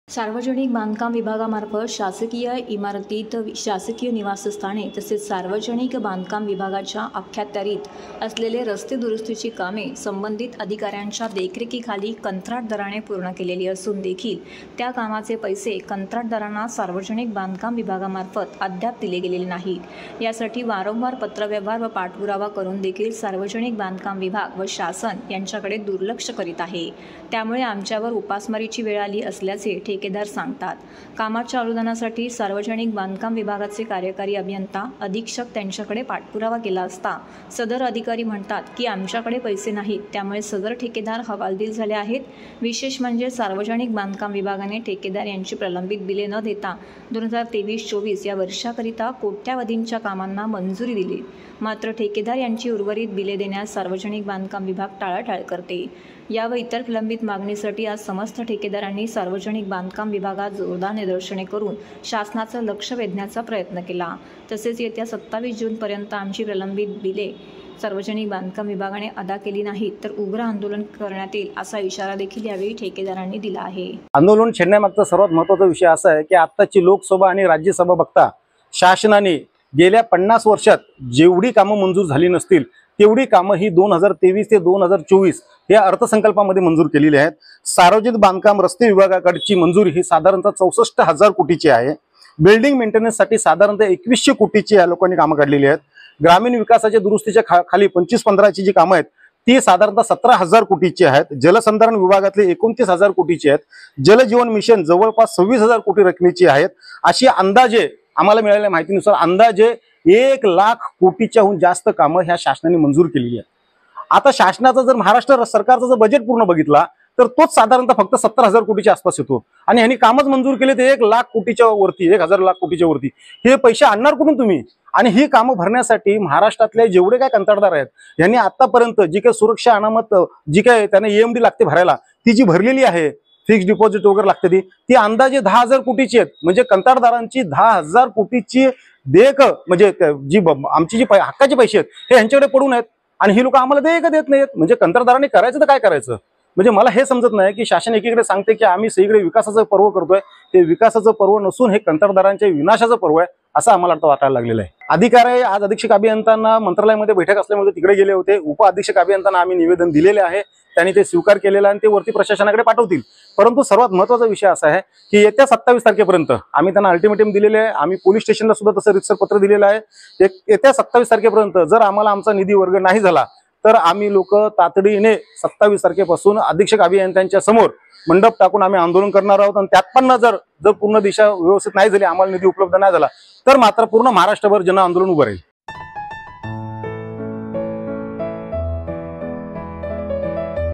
सार्वजनिक बांधकाम विभागामार्फत शासकीय इमारतीत शासकीय निवासस्थाने तसेच सार्वजनिक बांधकाम विभागाच्या अखत्यारीत असलेले रस्ते दुरुस्तीची कामे संबंधित अधिकाऱ्यांच्या देखरेखीखाली कंत्राटदाराने पूर्ण केलेली असून देखील त्या कामाचे पैसे कंत्राटदारांना सार्वजनिक बांधकाम विभागामार्फत अद्याप दिले गेलेले नाहीत। यासाठी वारंवार पत्रव्यवहार व पाठपुरावा करून देखील सार्वजनिक बांधकाम विभाग व शासन यांच्याकडे दुर्लक्ष करीत आहे। त्यामुळे आमच्यावर उपासमारीची वेळ आली असल्याचे ठेकेदार सांगतात। कामाच्या अनुदानासाठी सार्वजनिक बांधकाम विभागाचे कार्यकारी अभियंता अधीक्षक त्यांच्याकडे पाठपुरावा केला असता सदर अधिकारी म्हणतात की आमच्याकडे पैसे नाहीत, त्यामुळे सदर ठेकेदार हवालदिल झाले आहेत। विशेष म्हणजे सार्वजनिक बांधकाम विभागाने ठेकेदार यांची प्रलंबित बिले न देता 2023-24 या वर्षाकरिता कोट्यावधींच्या कामांना मंजुरी दिली, मात्र ठेकेदार यांची उर्वरित बिले देण्यास सार्वजनिक बांधकाम विभाग टाळाटाळ करते। या व इतर प्रलंबित मागणीसाठी आज समस्त ठेकेदारांनी सार्वजनिक बांधकाम विभागात जोरदार निदर्शने करून शासनाचं लक्ष वेधण्याचा प्रयत्न केला। तसेच येत्या 27 जूनपर्यंत आमची प्रलंबित बिले सार्वजनिक बांधकाम विभागाने अदा केली नाहीत तर उग्र आंदोलन करण्यात येईल असा इशारा देखील यावेळी ठेकेदारांनी दिला आहे। आंदोलन छेडण्यामागचा सर्वात महत्त्वाचा विषय असा आहे की आत्ताची लोकसभा आणि राज्यसभा बघता शासनाने गेल्या 50 वर्षात जेवढी कामं मंजूर झाली नसतील तेवढी कामं ही 2023 ते 2024 या अर्थसंकल्पामध्ये मंजूर केलेली आहेत। सार्वजनिक बांधकाम रस्ते विभागाकडची मंजुरी ही साधारणतः 64,000 कोटीची आहे। बिल्डिंग मेंटेनन्ससाठी साधारणतः 2100 कोटीची या लोकांनी कामं काढलेली आहेत। ग्रामीण विकासाच्या दुरुस्तीच्या खाली 25-15 ची जी कामं आहेत ती साधारणतः 17,000 कोटीची आहेत। जलसंधारण विभागातले 29,000 कोटीची आहेत। जलजीवन मिशन जवळपास 26,000 कोटी रकमेची आहेत। अशी अंदाजे आम्हाला मिळालेल्या माहितीनुसार अंदाजे 1 लाख कोटीच्याहून जास्त कामं ह्या शासनाने मंजूर केलेली आहेत। आता शासनाचा जर महाराष्ट्र सरकारचा जर बजेट पूर्ण बघितला तर तोच साधारणतः फक्त 70,000 कोटीच्या आसपास येतो आणि ह्यांनी कामच मंजूर केले ते 1 लाख कोटीच्या वरती, 1,000 लाख कोटीच्या वरती। हे पैसे आणणार कुठून तुम्ही? आणि ही कामं भरण्यासाठी महाराष्ट्रातले जेवढे काय कंत्राटदार आहेत यांनी आतापर्यंत जी काही सुरक्षा अनामत जी काय त्यांना EMD लागते भरायला ती जी भरलेली आहे, फिक्स डिपॉझिट वगैरे लागते ती अंदाजे 10,000 कोटीची आहेत। म्हणजे कंत्राटदारांची 10,000 कोटीची देयक म्हणजे जी आमची जी हक्काचे पैसे आहेत हे यांच्याकडे पडून आहेत आणि ही लोक आम्हाला देयक देत नाहीत। म्हणजे कंत्राटदारांनी करायचं तर काय करायचं? म्हणजे मला हे समजत नाही की शासन एकीकडे सांगते की आम्ही सगळीकडे विकासाचं पर्व करतोय, ते विकासाचं पर्व नसून हे कंत्राटदारांच्या विनाशाचं पर्व आहे असं आम्हाला वाटायला लागलेलं आहे। अधिकारी आज अधीक्षक अभियंत्यांना मंत्रालयामध्ये बैठक असल्यामुळे तिकडे गेले होते। उप अधीक्षक अभियंत्यांना आम्ही निवेदन दिलेले आहे, त्यांनी ते स्वीकार केलेलं आणि ते वरती प्रशासनाकडे पाठवतील। परंतु सर्वात महत्त्वाचा विषय असा आहे की येत्या 27 तारखेपर्यंत आम्ही त्यांना अल्टिमेटम दिलेले आहे। आम्ही पोलीस स्टेशनला सुद्धा तसं रितसर पत्र दिलेलं आहे। येत्या 27 तारखेपर्यंत जर आम्हाला आमचा निधी वर्ग नाही झाला तर आम्ही लोक तातडीने 27 तारखेपासून अधीक्षक अभियंत्यांच्या समोर मंडप टाकून आम्ही आंदोलन करणार आहोत। आणि त्यात पण जर पूर्ण दिशा व्यवस्थित नाही झाली, आम्हाला निधी उपलब्ध नाही झाला तर मात्र पूर्ण महाराष्ट्रभर जन आंदोलन उभं राहील।